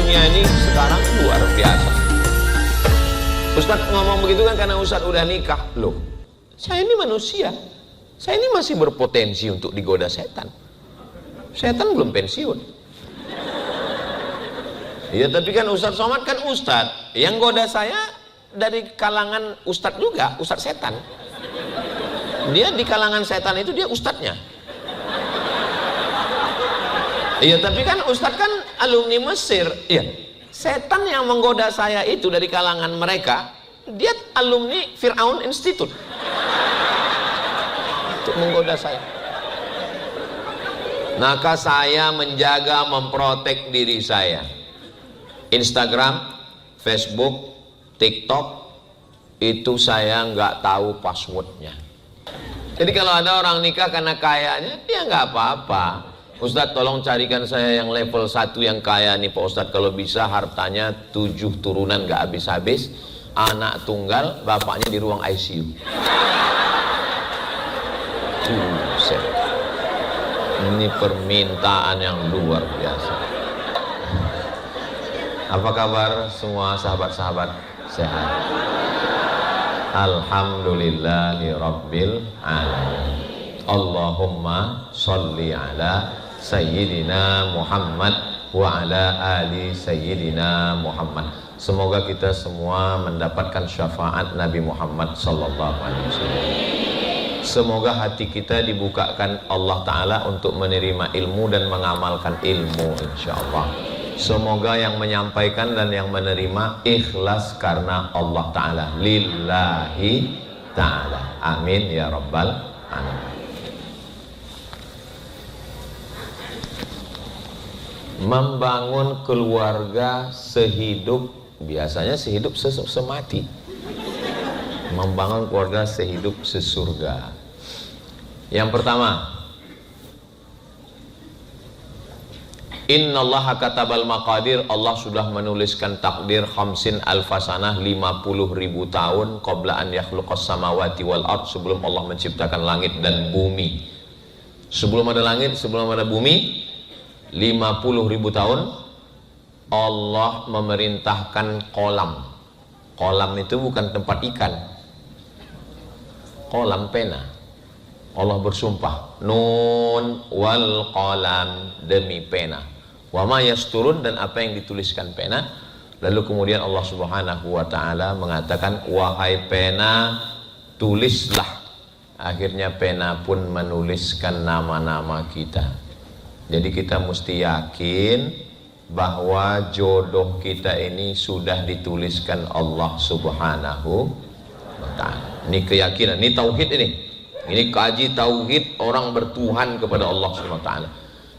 dunia ini sekarang luar biasa. Ustadz ngomong begitu kan karena Ustadz udah nikah. Loh, saya ini manusia, saya ini masih berpotensi untuk digoda setan. Setan belum pensiun. Ya tapi kan Ustadz Somad kan Ustadz, yang goda saya dari kalangan Ustadz juga, Ustadz setan. Dia di kalangan setan itu dia Ustadznya. Iya tapi kan Ustadz kan alumni Mesir. Iya, setan yang menggoda saya itu dari kalangan mereka, dia alumni Fir'aun Institute untuk menggoda saya. Maka saya menjaga, memprotek diri saya. Instagram, Facebook, TikTok, itu saya nggak tahu passwordnya. Jadi kalau ada orang nikah karena kayanya, dia nggak apa-apa. Ustadz tolong carikan saya yang level 1 yang kaya nih Pak Ustadz, kalau bisa hartanya 7 turunan nggak habis-habis, anak tunggal, bapaknya di ruang ICU. Ini permintaan yang luar biasa. Apa kabar semua sahabat-sahabat sehat? Alhamdulillahirabbil alamin. Allahumma sholli ala Sayyidina Muhammad wa ala ali Sayyidina Muhammad. Semoga kita semua mendapatkan syafaat Nabi Muhammad sallallahu alaihi wasallam. Semoga hati kita dibukakan Allah Ta'ala untuk menerima ilmu dan mengamalkan ilmu insyaallah. Semoga yang menyampaikan dan yang menerima ikhlas karena Allah Ta'ala, lillahi ta'ala. Amin ya rabbal alamin. Membangun keluarga sehidup, biasanya sehidup semati. Membangun keluarga sehidup sesurga. Yang pertama, innallaha katabal maqadir, Allah sudah menuliskan takdir khamsin alfasanah, 50.000 tahun qabla an yakhluqas samawati wal ard, sebelum Allah menciptakan langit dan bumi. Sebelum ada langit, sebelum ada bumi, 50.000 tahun Allah memerintahkan kolam. Kolam itu bukan tempat ikan, kolam pena. Allah bersumpah, nun wal qalam, demi pena, wa ma yasturun, dan apa yang dituliskan pena. Lalu kemudian Allah Subhanahu wa ta'ala mengatakan, wahai pena, tulislah. Akhirnya pena pun menuliskan nama-nama kita. Jadi kita mesti yakin bahwa jodoh kita ini sudah dituliskan Allah Subhanahu wa ta'ala. Ini keyakinan, ini tauhid ini. Ini kaji tauhid orang bertuhan kepada Allah Subhanahu wa ta'ala.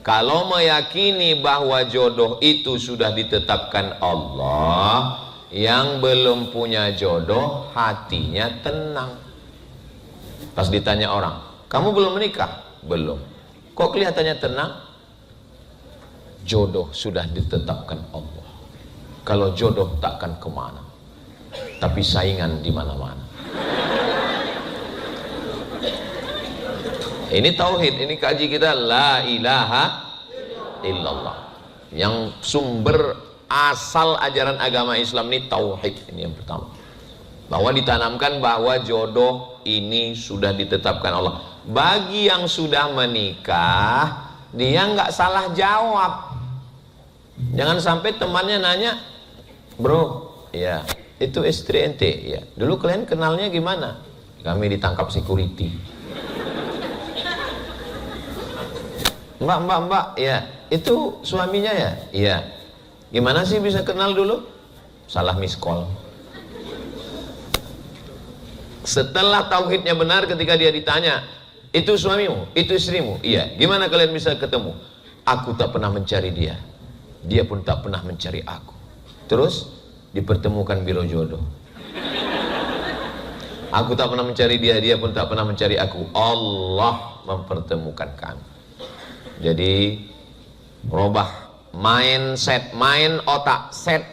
Kalau meyakini bahwa jodoh itu sudah ditetapkan Allah, yang belum punya jodoh hatinya tenang. Pas ditanya orang, kamu belum menikah? Belum. Kok kelihatannya tenang? Jodoh sudah ditetapkan Allah. Kalau jodoh takkan kemana, tapi saingan di mana-mana. Ini tauhid, ini kaji kita, la ilaha illallah. Yang sumber asal ajaran agama Islam ini tauhid, ini yang pertama. Bahwa ditanamkan bahwa jodoh ini sudah ditetapkan Allah. Bagi yang sudah menikah, dia nggak salah jawab. Jangan sampai temannya nanya, bro, ya itu istri ente, ya dulu kalian kenalnya gimana? Kami ditangkap security. Mbak, ya itu suaminya ya? Iya. Gimana sih bisa kenal dulu? Salah miss call. Setelah tauhidnya benar, ketika dia ditanya, itu suamimu, itu istrimu? Iya. Gimana kalian bisa ketemu? Aku tak pernah mencari dia, dia pun tak pernah mencari aku. Terus dipertemukan biro jodoh. Aku tak pernah mencari dia, dia pun tak pernah mencari aku. Allah mempertemukan kami. Jadi robah mindset, main otak, set.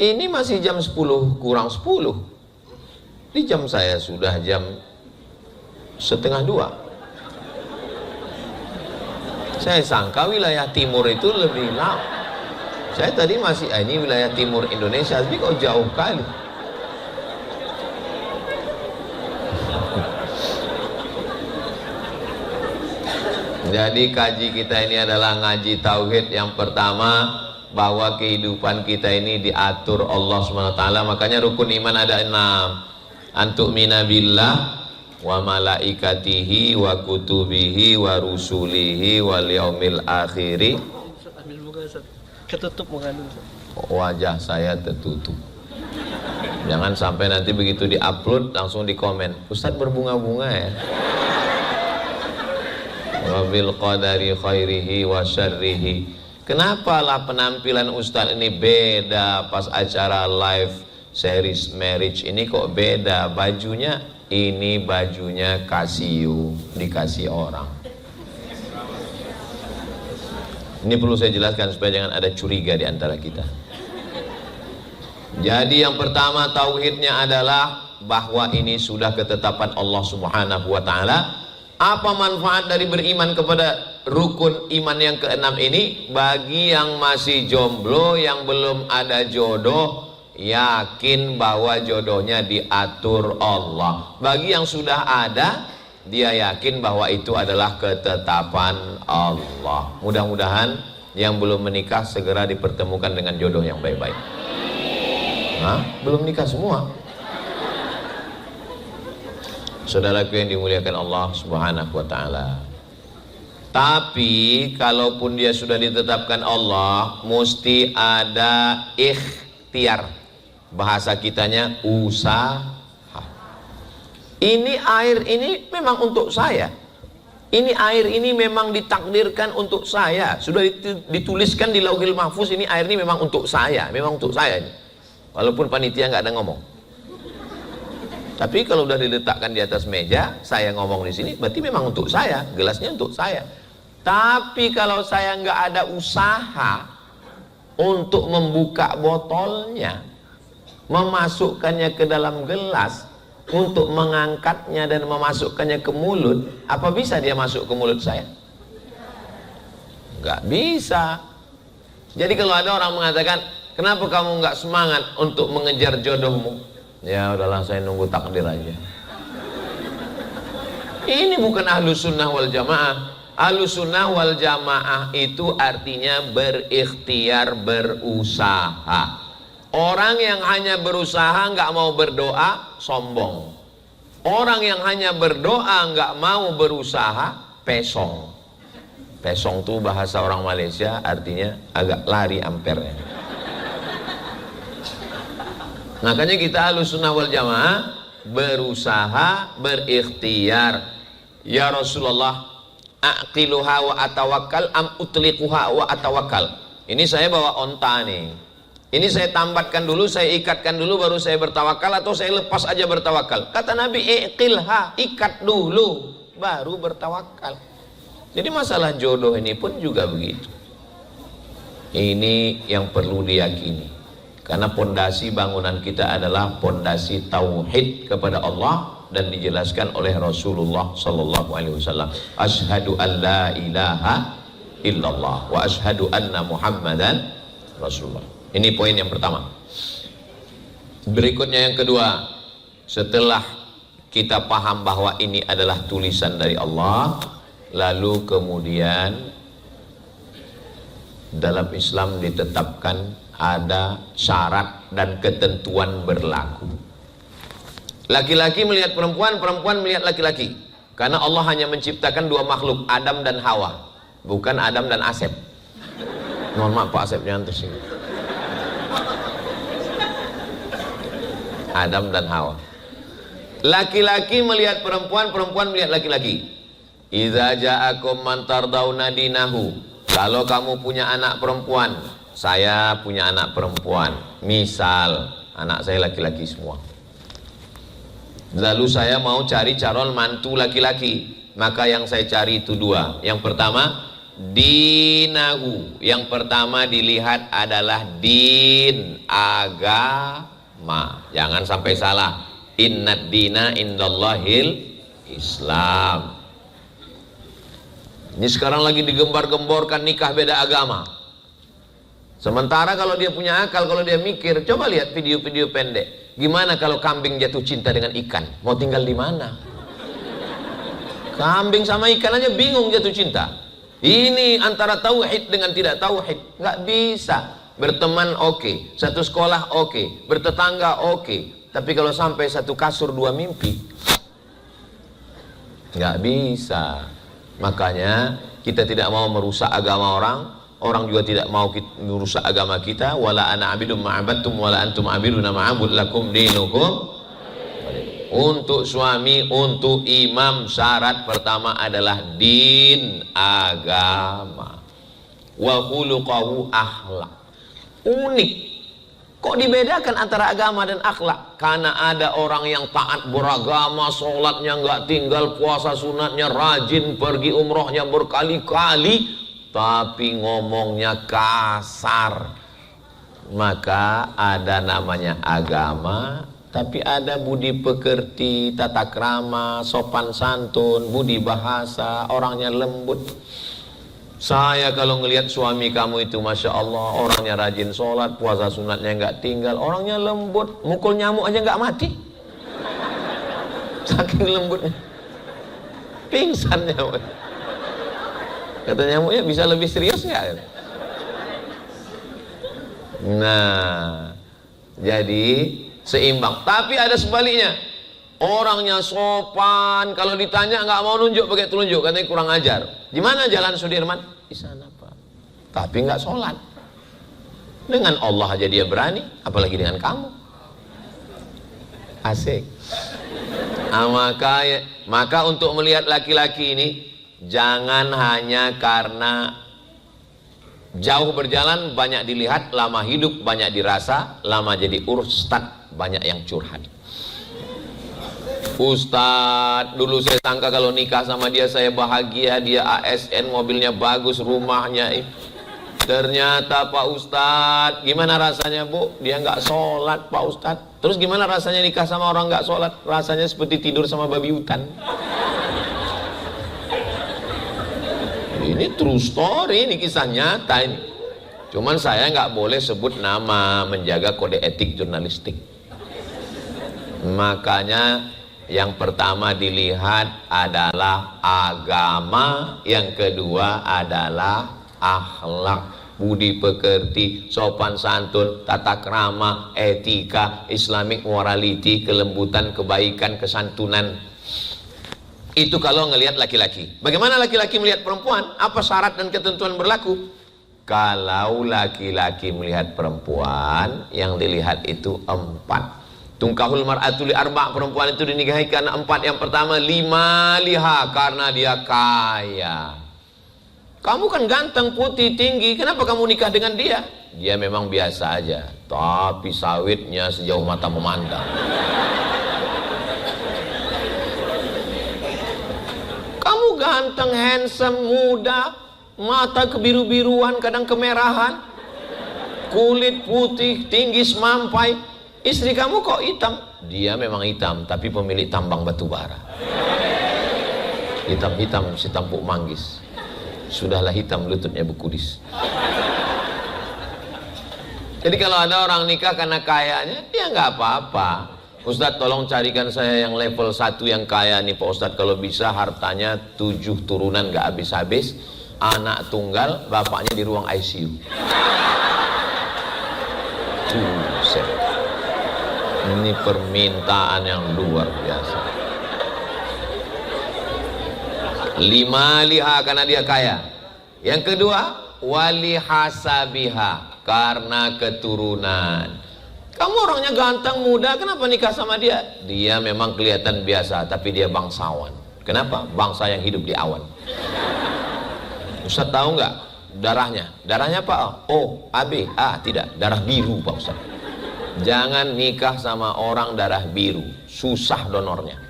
Ini masih jam 10 kurang 10. Di jam saya sudah jam 1:30. Saya sangka wilayah timur itu lebih lama. Saya tadi masih, ini wilayah timur Indonesia, tapi kok jauh kali. Jadi kaji kita ini adalah ngaji tauhid yang pertama, bahwa kehidupan kita ini diatur Allah SWT. Makanya rukun iman ada 6. Antu'mina billah wa malaikatihi wa kutubihi wa rusulihi wal yaumil akhiri. Ketutup mengandung. Wajah saya tertutup. Jangan sampai nanti begitu diupload langsung di komen, Ustadz berbunga-bunga ya. Wa bil qadari khairihi wa syarrihi. Kenapa lah penampilan Ustadz ini beda pas acara live series marriage ini kok beda bajunya? Ini bajunya Casio, dikasih orang. Ini perlu saya jelaskan supaya jangan ada curiga di antara kita. Jadi yang pertama tauhidnya adalah bahwa ini sudah ketetapan Allah Subhanahu wa taala. Apa manfaat dari beriman kepada rukun iman yang keenam ini? Bagi yang masih jomblo, yang belum ada jodoh, yakin bahwa jodohnya diatur Allah. Bagi yang sudah ada, dia yakin bahwa itu adalah ketetapan Allah. Mudah-mudahan yang belum menikah segera dipertemukan dengan jodoh yang baik-baik. Hah? Belum nikah semua? Saudaraku yang dimuliakan Allah Subhanahu wa taala. Tapi kalaupun dia sudah ditetapkan Allah, mesti ada ikhtiar. Bahasa kitanya usaha. Ini air ini memang untuk saya. Ini air ini memang ditakdirkan untuk saya. Sudah dituliskan di Lauhil Mahfuz, ini air ini memang untuk saya, memang untuk saya ini. Walaupun panitia nggak ada ngomong. Tapi kalau udah diletakkan di atas meja, saya ngomong di sini, berarti memang untuk saya, gelasnya untuk saya. Tapi kalau saya nggak ada usaha untuk membuka botolnya, memasukkannya ke dalam gelas, untuk mengangkatnya dan memasukkannya ke mulut, apa bisa dia masuk ke mulut saya? Nggak bisa. Jadi kalau ada orang mengatakan, kenapa kamu nggak semangat untuk mengejar jodohmu? Ya udahlah, saya nunggu takdir aja. Ini bukan ahlus sunnah wal jamaah. Ahlus sunnah wal jamaah itu artinya berikhtiar, berusaha. Orang yang hanya berusaha nggak mau berdoa, sombong. Orang yang hanya berdoa nggak mau berusaha, pesong. Pesong itu bahasa orang Malaysia, artinya agak lari ampernya. Makanya kita Ahlus Sunnah wal Jamaah berusaha, berikhtiar. Ya Rasulullah, aqiluha wa atawakkal am utliquha wa atawakkal. Ini saya bawa onta nih. Ini saya tambatkan dulu, saya ikatkan dulu baru saya bertawakal, atau saya lepas aja bertawakal. Kata Nabi, iqilha, ikat dulu baru bertawakal. Jadi masalah jodoh ini pun juga begitu. Ini yang perlu diyakini. Karena pondasi bangunan kita adalah pondasi tauhid kepada Allah, dan dijelaskan oleh Rasulullah sallallahu alaihi wasallam, asyhadu an la ilaha illallah wa asyhadu anna Muhammadan Rasulullah. Ini poin yang pertama. Berikutnya yang kedua, setelah kita paham bahwa ini adalah tulisan dari Allah, lalu kemudian dalam Islam ditetapkan ada syarat dan ketentuan berlaku. Laki-laki melihat perempuan, perempuan melihat laki-laki. Karena Allah hanya menciptakan dua makhluk, Adam dan Hawa, bukan Adam dan Asep. Mohon maaf Pak Asep, jangan tersinggung. Adam dan Hawa. Laki-laki melihat perempuan, perempuan melihat laki-laki. Idza ja'akum man tardawna dinahu. Kalau kamu punya anak perempuan, saya punya anak perempuan, misal anak saya laki-laki semua, lalu saya mau cari calon mantu laki-laki, maka yang saya cari itu dua. Yang pertama dinahu, yang pertama dilihat adalah din, agama. Jangan sampai salah, innad dina indallahil Islam. Ini sekarang lagi digembar-gemborkan nikah beda agama. Sementara kalau dia punya akal, kalau dia mikir, coba lihat video-video pendek. Gimana kalau kambing jatuh cinta dengan ikan? Mau tinggal di mana? Kambing sama ikan aja bingung jatuh cinta. Ini antara tauhid dengan tidak tauhid. Nggak bisa. Berteman oke, satu sekolah oke, bertetangga oke. Tapi kalau sampai satu kasur dua mimpi, nggak bisa. Makanya kita tidak mau merusak agama orang. Orang juga tidak mau merusak agama kita. Wala ana abidum ma'abadtum wala antum abiduna ma'abud lakum dinukum. Untuk suami, untuk imam, syarat pertama adalah din, agama. Wa khuluqahu akhlak. Unik. Kok dibedakan antara agama dan akhlak? Karena ada orang yang taat beragama, sholatnya nggak tinggal, puasa sunatnya rajin, pergi umrohnya berkali-kali, tapi ngomongnya kasar. Maka ada namanya agama, tapi ada budi pekerti, tata krama, sopan santun, budi bahasa, orangnya lembut. Saya kalau ngelihat suami kamu itu Masya Allah, orangnya rajin sholat, puasa sunatnya nggak tinggal, orangnya lembut, mukul nyamuk aja nggak mati, saking lembutnya, pingsan nyamuk. Kata nyamuknya, bisa lebih serius ya? Nah, jadi seimbang. Tapi ada sebaliknya, orangnya sopan, kalau ditanya nggak mau nunjuk pakai telunjuk, katanya kurang ajar. Di mana Jalan Sudirman? Di sana Pak. Tapi nggak sholat. Dengan Allah aja dia berani, apalagi dengan kamu. Asik. Maka untuk melihat laki-laki ini, jangan hanya karena jauh berjalan banyak dilihat, lama hidup banyak dirasa, lama jadi ustad banyak yang curhat. Ustadz, dulu saya sangka kalau nikah sama dia saya bahagia, dia ASN, mobilnya bagus, rumahnya. Ternyata Pak Ustadz, gimana rasanya Bu? Dia nggak sholat Pak Ustadz. Terus gimana rasanya nikah sama orang nggak sholat? Rasanya seperti tidur sama babi hutan. Ini true story, ini kisah nyata ini. Cuman saya nggak boleh sebut nama, menjaga kode etik jurnalistik. Makanya yang pertama dilihat adalah agama, yang kedua adalah akhlak, budi pekerti, sopan santun, tata krama, etika, Islamic morality, kelembutan, kebaikan, kesantunan. Itu kalau ngelihat laki-laki. Bagaimana laki-laki melihat perempuan? Apa syarat dan ketentuan berlaku? Kalau laki-laki melihat perempuan, yang dilihat itu 4. Tungkahul mar'atu li arba', perempuan itu dinikahi karena 4. Yang pertama, lima liha, karena dia kaya. Kamu kan ganteng, putih, tinggi, kenapa kamu nikah dengan dia? Dia memang biasa aja, tapi sawitnya sejauh mata memandang. Kamu ganteng, handsome, muda, mata kebiru-biruan, kadang kemerahan, kulit putih, tinggi semampai. Istri kamu kok hitam? Dia memang hitam, tapi pemilik tambang batu bara. Hitam-hitam si tampuk manggis. Sudahlah hitam lututnya bekudis. Jadi kalau ada orang nikah karena kayanya, ya nggak apa-apa. Ustadz tolong carikan saya yang level 1 yang kaya nih Pak Ustadz. Kalau bisa hartanya 7 turunan nggak habis-habis. Anak tunggal, bapaknya di ruang ICU. Buset. Ini permintaan yang luar biasa. 5 liha, karena dia kaya. Yang kedua, wali hasabiha, karena keturunan. Kamu orangnya ganteng, muda, kenapa nikah sama dia? Dia memang kelihatan biasa, tapi dia bangsawan. Kenapa? Bangsa yang hidup di awan. Ustaz tahu nggak darahnya? Darahnya Pak? O, AB, A, tidak. Darah biru Pak Ustaz. Jangan nikah sama orang darah biru, susah donornya.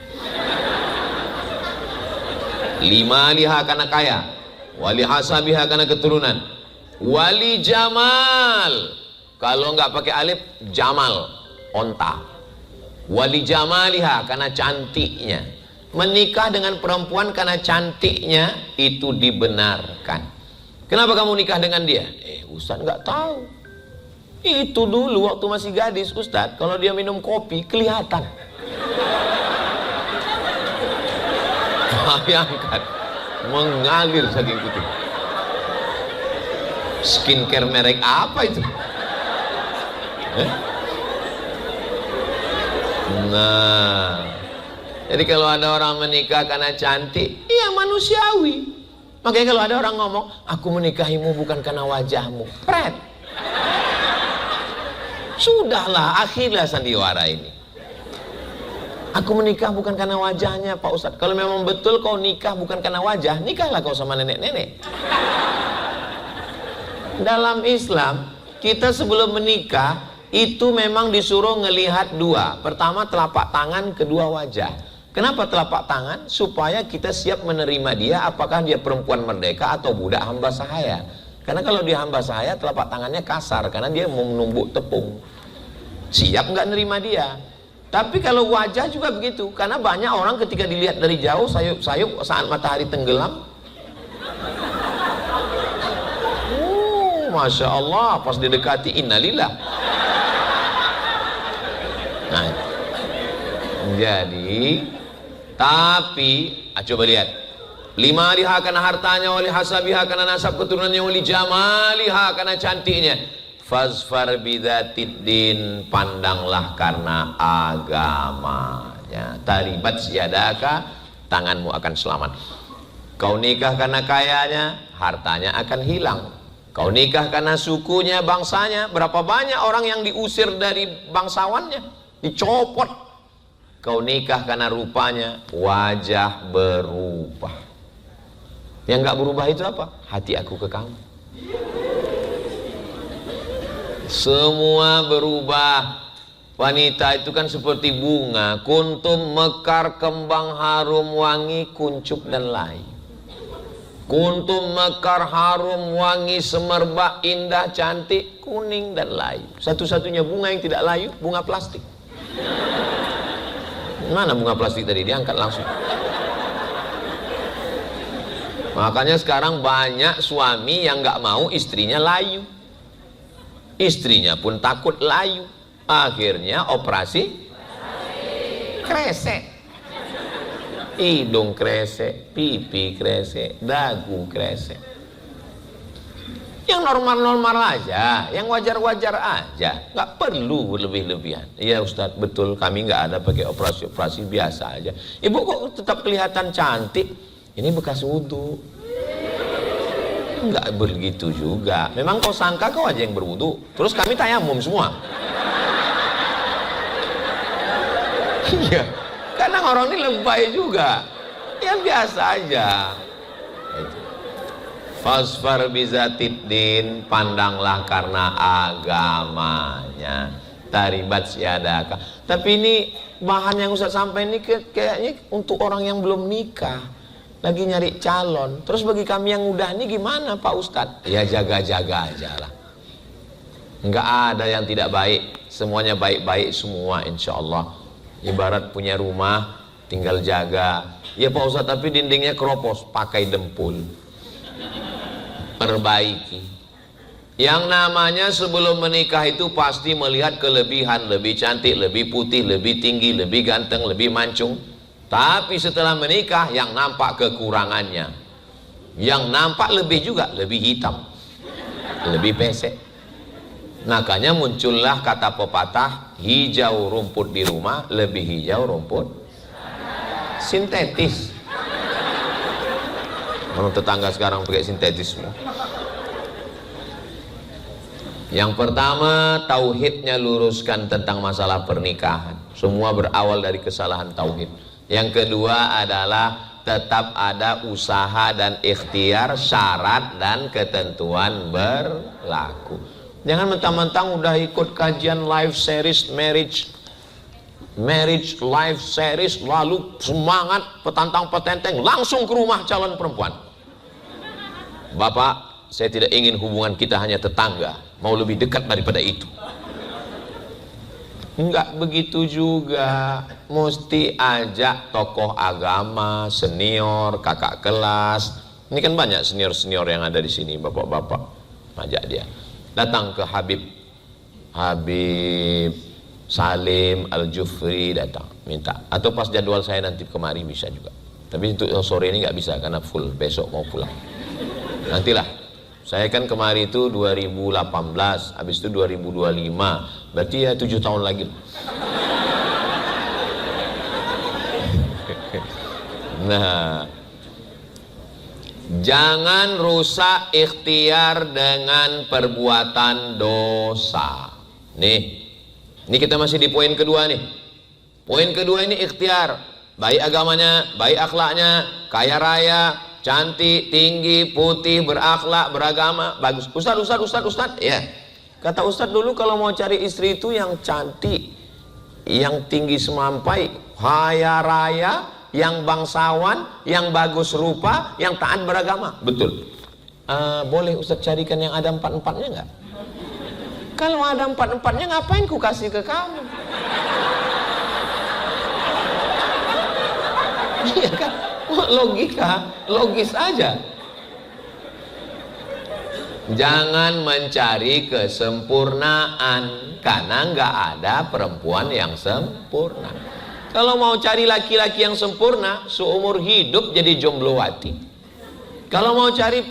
5 liha, karena kaya. Wali hasabiha, karena keturunan. Wali jamal, kalau nggak pakai alif, jamal, onta. Wali jamaliha, karena cantiknya. Menikah dengan perempuan karena cantiknya itu dibenarkan. Kenapa kamu nikah dengan dia? Ustaz nggak tahu. Itu dulu waktu masih gadis Ustadz, kalau dia minum kopi kelihatan. Bayangkan, mengalir saking putih. Skincare merek apa itu? Nah, jadi kalau ada orang menikah karena cantik, iya manusiawi. Makanya kalau ada orang ngomong, aku menikahimu bukan karena wajahmu, pret. Sudahlah, akhirlah sandiwara ini. Aku menikah bukan karena wajahnya, Pak Ustadz. Kalau memang betul kau nikah bukan karena wajah, nikahlah kau sama nenek-nenek. Dalam Islam, kita sebelum menikah itu memang disuruh ngelihat dua. Pertama telapak tangan, kedua wajah. Kenapa telapak tangan? Supaya kita siap menerima dia, apakah dia perempuan merdeka atau budak hamba sahaya. Karena kalau dia hamba sahaya, telapak tangannya kasar karena dia mau menumbuk tepung. Siap nggak nerima dia. Tapi kalau wajah juga begitu, karena banyak orang ketika dilihat dari jauh sayup-sayup saat matahari tenggelam. Masya Allah, pas didekati innalillah. Nah, jadi tapi coba lihat, lima liha karena hartanya, wali hasabiha karena nasab keturunannya, wali jamaliha karena cantiknya. Fazfar bidzatid din, pandanglah karena agamanya. Taribat yadaka, tanganmu akan selamat. Kau nikah karena kayanya, hartanya akan hilang. Kau nikah karena sukunya, bangsanya, berapa banyak orang yang diusir dari bangsawannya, dicopot. Kau nikah karena rupanya, wajah berubah. Yang gak berubah itu apa? Hati aku ke kamu. Semua berubah. Wanita itu kan seperti bunga, kuntum mekar, kembang harum wangi, kuncup dan layu. Kuntum mekar, harum wangi, semerbak, indah, cantik, kuning dan layu. Satu-satunya bunga yang tidak layu, bunga plastik. Mana bunga plastik tadi? Diangkat langsung. Makanya sekarang banyak suami yang nggak mau istrinya layu. Istrinya pun takut layu. Akhirnya operasi kresek. Hidung kresek, pipi kresek, dagu kresek. Yang normal-normal aja, yang wajar-wajar aja, nggak perlu berlebih-lebihan. Iya Ustadz, betul, kami nggak ada pakai operasi-operasi, biasa aja. Ibu kok tetap kelihatan cantik? Ini bekas wudhu. Nggak begitu juga. Memang kau sangka kau aja yang berwudhu, terus kami tayamum semua. Iya, kadang orang ini lebay juga. Ya biasa aja. Fasfar bizatid din, pandanglah karena agamanya. Taribat yadaka. Tapi ini bahan yang Ustaz sampai ini kayaknya untuk orang yang belum nikah, lagi nyari calon. Terus bagi kami yang udah ini gimana Pak Ustadz? Ya jaga-jaga aja lah. Nggak ada yang tidak baik, semuanya baik-baik semua insya Allah. Ibarat punya rumah, tinggal jaga. Ya Pak Ustadz, tapi dindingnya keropos, pakai dempul, perbaiki. Yang namanya sebelum menikah itu pasti melihat kelebihan, lebih cantik, lebih putih, lebih tinggi, lebih ganteng, lebih mancung. Tapi setelah menikah yang nampak kekurangannya, yang nampak lebih juga, lebih hitam, lebih pesek. Makanya muncullah kata pepatah, hijau rumput di rumah lebih hijau rumput sintetis. Orang tetangga sekarang pakai sintetis semua. Yang pertama, tauhidnya luruskan tentang masalah pernikahan. Semua berawal dari kesalahan tauhid. Yang kedua adalah tetap ada usaha dan ikhtiar, syarat dan ketentuan berlaku. Jangan mentang-mentang udah ikut kajian live series marriage live series, lalu semangat petantang-petenteng langsung ke rumah calon perempuan. Bapak, saya tidak ingin hubungan kita hanya tetangga, mau lebih dekat daripada itu. Enggak begitu juga, mesti ajak tokoh agama, senior, kakak kelas. Ini kan banyak senior-senior yang ada di sini, bapak-bapak. Ajak dia datang ke Habib Habib Salim Al-Jufri datang minta, atau pas jadwal saya nanti kemari bisa juga, tapi untuk sore ini nggak bisa karena full, besok mau pulang. Nantilah, saya kan kemari itu 2018, habis itu 2025, berarti ya 7 tahun lagi. Nah, jangan rusak ikhtiar dengan perbuatan dosa. Nih, ini kita masih di poin kedua nih. Poin kedua ini ikhtiar, baik agamanya, baik akhlaknya, kaya raya, cantik, tinggi, putih, berakhlak, beragama, bagus. Ustaz, ya. Kata Ustaz dulu kalau mau cari istri itu yang cantik, yang tinggi semampai, kaya raya, yang bangsawan, yang bagus rupa, yang taat beragama. Betul. Boleh Ustaz carikan yang ada 4-4-nya nggak? Kalau ada 4-4-nya ngapain ku kasih ke kamu? Iya kan? Logika, logis aja. Jangan mencari kesempurnaan, karena nggak ada perempuan yang sempurna. Kalau mau cari laki-laki yang sempurna, seumur hidup jadi jomblowati. Kalau mau cari